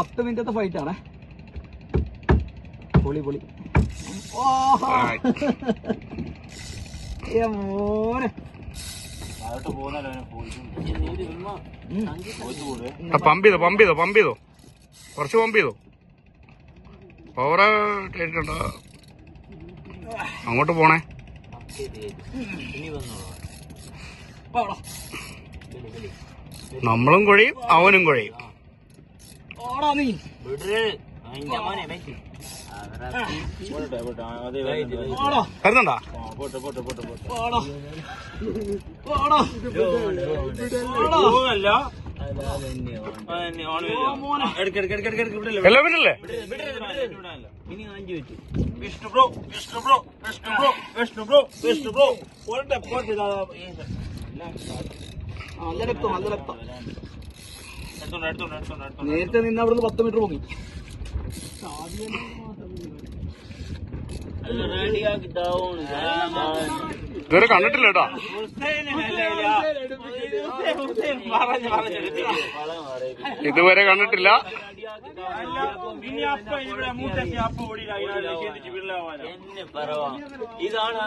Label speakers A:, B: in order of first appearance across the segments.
A: 10 മിനിറ്റത്തെ fight ആണേ. പൊളി പൊളി. മോനെ
B: പമ്പ് ചെയ്തോ കുറച്ച് പമ്പ് ചെയ്തോ. ഓവറ കേട്ടിട്ടുണ്ടോ? അങ്ങോട്ട് പോണേ. നമ്മളും കുഴയും അവനും കുഴയും. വരുന്നുണ്ടാ? എല്ലാം പിന്നല്ലേ?
C: വിഷ്ണു ബ്രോ
A: നല്ല രക്തം. നേരത്തെ നിന്ന് അവിടുന്ന് 10 മീറ്റർ പോങ്ങി.
B: ഇതുവരെ കണ്ടിട്ടില്ല കേട്ടോ. ഇതുവരെ കണ്ടിട്ടില്ല.
C: ഇതാണ്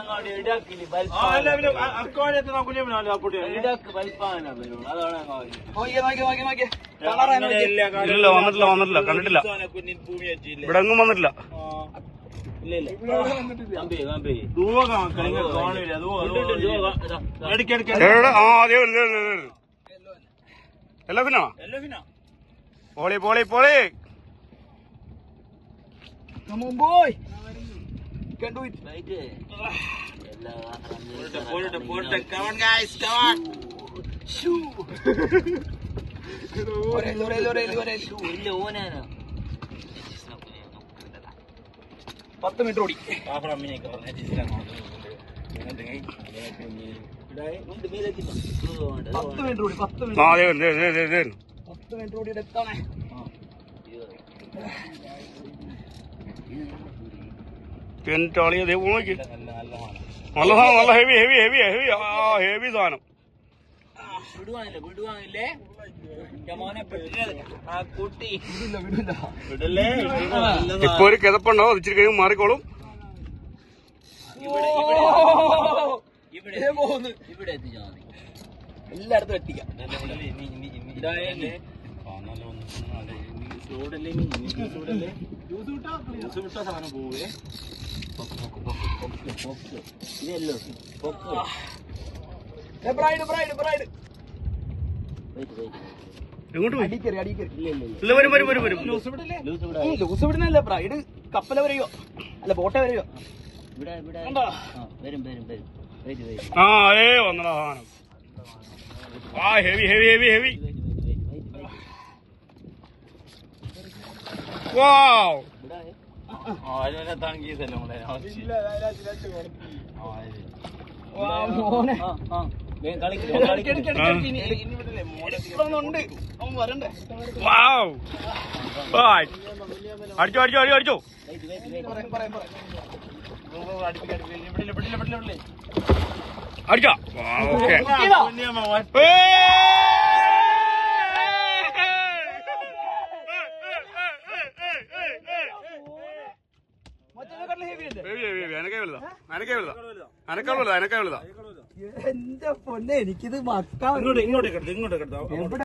B: ഇല്ല, വന്നിട്ടില്ല കണ്ടിട്ടില്ല. ഇവിടെ എങ്ങും വന്നിട്ടില്ല. എല്ലാ poly
A: Come on, boy. Can do it.
C: Come on, guys. Come on.
A: Shoo. Lore. 10 metre ഓടി.
B: 10 മിനിറ്റ്
A: ഓടി. 10 മിനിറ്റ് ഓടി എത്താണേ.
B: ാളി അതേ നോക്കി. നല്ല സാധനം, നല്ല ഹെവി സാധനം. ഇപ്പൊ ഒരു കിതപ്പുണ്ടോ? ഇച്ചിരി കഴിയുമ്പോൾ മാറിക്കോളും.
A: എല്ലായിടത്തും എത്തിക്കാം.
B: എങ്ങോട്ട് പോയി?
A: Loose വിടുന്നല്ലേ bride. കപ്പല വരെയോ അല്ല ബോട്ടെ വരെയോ?
B: ആ അതേ വന്നടാ സാധനം. ഹെവി. വാവ്.
A: മോനെ
B: അടിച്ചോ. അടിച്ചോ. ഓക്കെ. അനക്കേ വലുതാ.
A: എന്റെ പൊന്നെ, എനിക്കിത് മക്ക.
C: ഇങ്ങോട്ടേക്ക്